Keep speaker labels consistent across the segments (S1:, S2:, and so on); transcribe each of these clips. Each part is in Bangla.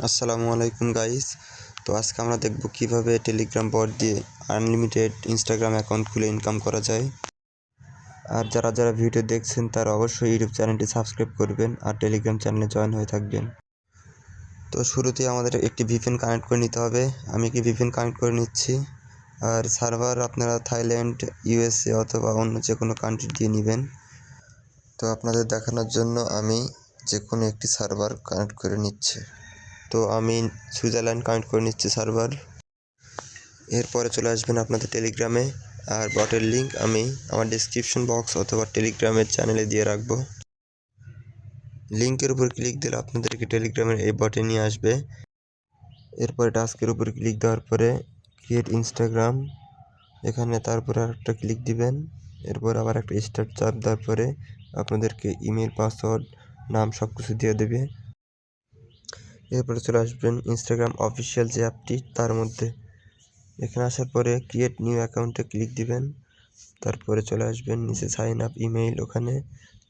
S1: আসসালামু আলাইকুম গাইস। তো আজকে আমরা দেখব কিভাবে টেলিগ্রাম বট দিয়ে আনলিমিটেড ইনস্টাগ্রাম অ্যাকাউন্ট খুলে ইনকাম করা যায়। আর যারা ভিডিও দেখছেন তারা অবশ্যই ইউটিউব চ্যানেলটি সাবস্ক্রাইব করবেন আর টেলিগ্রাম চ্যানেলে জয়েন হয়ে থাকবেন। তো শুরুতেই আমাদের একটি ভিপিএন কানেক্ট করে নিতে হবে। আমি কি ভিপিএন কানেক্ট করে নিচ্ছি। আর সার্ভার আপনারা থাইল্যান্ড, ইউএসএ অথবা অন্য যে কোনো কান্ট্রি দিয়ে নেবেন। তো আপনাদের দেখানোর জন্য আমি যে কোনো একটি সার্ভার কানেক্ট করে নিচ্ছি। তো আমি সুইজারল্যান্ড কানেক্ট করে নিচ্ছি সার্ভার। এরপরে চলে আসবেন আপনাদের টেলিগ্রামে, আর বটের লিঙ্ক আমি আমার ডিসক্রিপশন বক্স অথবা টেলিগ্রামের চ্যানেলে দিয়ে রাখবো। লিঙ্কের উপর ক্লিক দিলে আপনাদেরকে টেলিগ্রামের এই বটে নিয়ে আসবে। এরপরে টাস্কের উপর ক্লিক দেওয়ার পরে ক্রিয়েট ইনস্টাগ্রাম, এখানে তারপরে আরেকটা ক্লিক দিবেন। এরপর আবার একটা স্টার্ট চাপ দেওয়ার পরে আপনাদেরকে ইমেল, পাসওয়ার্ড, নাম সব কিছু দিয়ে দেবে। এরপরে চলে আসবেন ইনস্টাগ্রাম অফিসিয়াল যে অ্যাপটি তার মধ্যে। এখানে আসার পরে ক্রিয়েট নিউ অ্যাকাউন্টে ক্লিক দিবেন। তারপরে চলে আসবেন নিচে সাইন আপ ইমেইল, ওখানে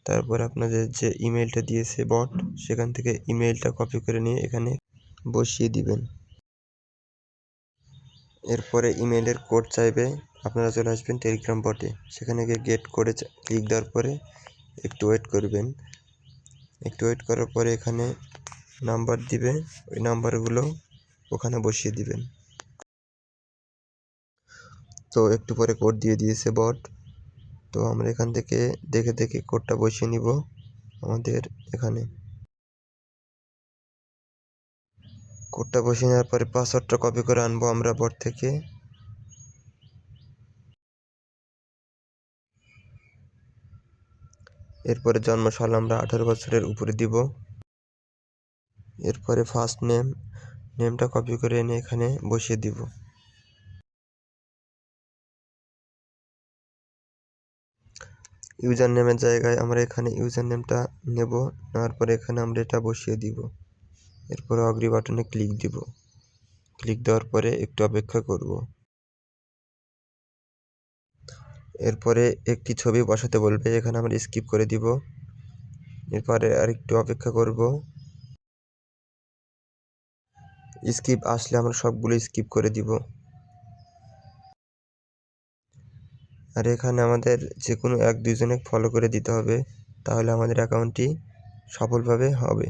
S1: তারপরে আপনাদের যে ইমেইলটা দিয়েছে বট সেখান থেকে ইমেইলটা কপি করে নিয়ে এখানে বসিয়ে দিবেন। এরপরে ইমেইলের কোড চাইবে, আপনারা চলে আসবেন টেলিগ্রাম বটে, সেখানে গিয়ে গেট কোডে ক্লিক দেওয়ার পরে একটু ওয়েট করবেন। একটু ওয়েট করার পরে এখানে নাম্বার দিবে, ওই নাম্বারগুলো ওখানে বসিয়ে দিবেন। তো একটু পরে কোড দিয়ে দিয়েছে বট। তো আমরা এখান থেকে দেখে কোডটা বসিয়ে নিব আমাদের এখানে। কোডটা বসিয়ে নেওয়ার পরে পাসওয়ার্ডটা কপি করে আনবো আমরা বট থেকে। এরপরে জন্মসাল আমরা 18 বছরের উপরে দিব। এরপরে ফার্স্ট নেমটা কপি করে এনে এখানে বসিয়ে দিব। ইউজার নেমের জায়গায় আমরা এখানে ইউজার নেমটা নেব, নেওয়ার পরে এখানে আমরা এটা বসিয়ে দিব। এরপরে অগ্রি বাটনে ক্লিক দিব। ক্লিক দেওয়ার পরে একটু অপেক্ষা করব। এরপরে একটি ছবি বসাতে বলবে, এখানে আমরা স্কিপ করে দিব। এরপরে আর একটু অপেক্ষা করব। স্কিপ আসলে আমরা সবগুলো স্কিপ করে দিব। আর এখানে আমাদের যে কোনো 1-2 জনে ফলো করে দিতে হবে, তাহলে আমাদের অ্যাকাউন্টটি সফলভাবে হবে।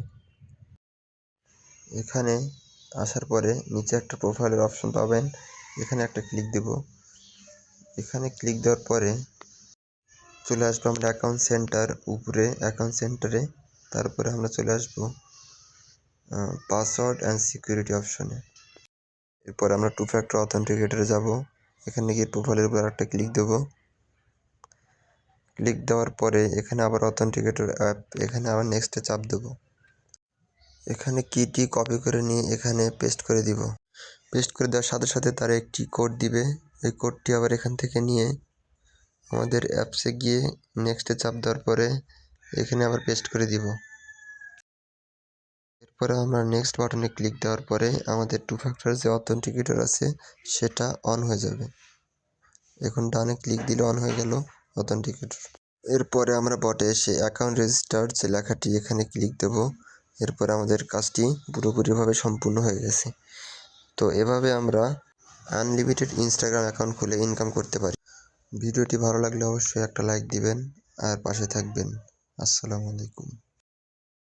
S1: এখানে আসার পরে নিচে একটা প্রোফাইলের অপশন পাবেন, এখানে একটা ক্লিক দেব। এখানে ক্লিক দেওয়ার পরে চলে আসবো আমরা অ্যাকাউন্ট সেন্টার, উপরে অ্যাকাউন্ট সেন্টারে। তারপরে আমরা চলে আসবো পাসওয়ার্ড অ্যান্ড সিকিউরিটি অপশনে। এরপর আমরা 2 ফ্যাক্টর অথেন্টিকেটরে যাব। এখানে গিয়ে প্রোফাইলের উপর একটা ক্লিক দেব। ক্লিক দেওয়ার পরে এখানে আবার অথেন্টিকেটর অ্যাপ, এখানে আবার নেক্সটে চাপ দেব। এখানে কিটি কপি করে নিয়ে এখানে পেস্ট করে দিব। পেস্ট করে দেওয়ার সাথে সাথে তারা একটি কোড দিবে, এই কোডটি আবার এখান থেকে নিয়ে আমাদের অ্যাপসে গিয়ে নেক্সটে চাপ দেওয়ার পরে এখানে আবার পেস্ট করে দিব। এরপরে আমরা নেক্সট বাটনে ক্লিক দেওয়ার পরে আমাদের 2 ফ্যাক্টর যে অথেন্টিকেটর আছে সেটা অন হয়ে যাবে। এখন ডানে ক্লিক দিলে অন হয়ে গেল অথেন্টিকেটর। এরপরে আমরা বটে এসে অ্যাকাউন্ট রেজিস্টার যে লেখাটি এখানে ক্লিক দেব। এরপরে আমাদের কাজটি পুরোপুরিভাবে সম্পূর্ণ হয়ে গেছে। তো এভাবে আমরা আনলিমিটেড ইনস্টাগ্রাম অ্যাকাউন্ট খুলে ইনকাম করতে পারি। ভিডিওটি ভালো লাগলে অবশ্যই একটা লাইক দিবেন আর পাশে থাকবেন। আসসালামু আলাইকুম।